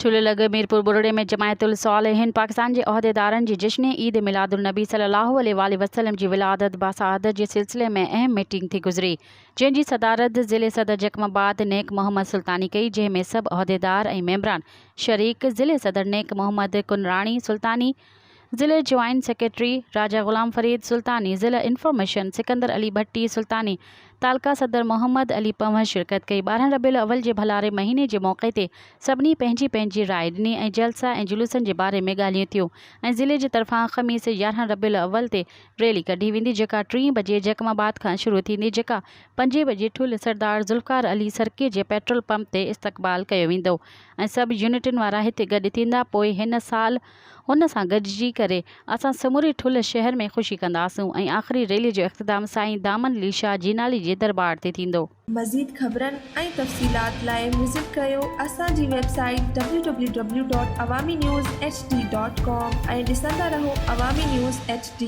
ठुल लॻ मीरपुर बुरड़े में जमायतुल सालिहीन पाकिस्तान जे उहदेदारनि जी जश्न ईद मिलादुल नबी सल्लल्लाहु अलैहि वसल्लम जी विलादत बासादत जे सिलसिले में अहम मीटिंग थी गुज़री, जंहिंजी सदारत ज़िले सदर जकमाबाद नेक मोहम्मद सुल्तानी कई, जंहिंमें सभु उहदेदार ऐं मेंबरान शरीक। ज़िले सदर नेक मोहम्मद कुनरानी सुल्तानी, ज़िले ज्वाइंट सेक्रेटरी राजा ग़ुलाम फरीद सुल्तानी, ज़िला इंफॉर्मेशन सिकंदर अली भट्टी सुल्तानी, तालका सदर मोहम्मद अली पंवल शिरकत कई। 12 रबीउल अव्वल जे भलारे महीने जे मौक़े ते सभिनी पंहिंजी पंहिंजी राय ॾिनी ऐं जलसा ऐं जुलूसनि जे बारे में ॻाल्हियूं थियूं ऐं ज़िले जे तरफ़ां ख़मीस 11 रबीउल अव्वल ते रैली कढी वेंदी, जेका 3 बजे जकमाबाद खां शुरू थींदी, जेका 5 बजे ठुल सरदार ज़ुल्फ़िकार अली सर्किट जे पेट्रोल पंप ते इस्तक़बाल कयो वेंदो ऐं सभु यूनिटुनि वारा हिते गॾु थींदा। पोइ हिन साल हुन सां गॾिजी करे असां समूरे ठुल शहर में ख़ुशी कंदासूं ऐं आख़िरी रैली जो इख़्तिताम साईं दामन अली शाह जीनाली जे दरबार ते थींदो। मज़ीद ख़बरनि ऐं तफ़सीलात लाइ विज़िट कयो असांजी वेबसाइट www.awamiNewsHD.com ऐं ॾिसंदा रहो अवामी न्यूज़ HD।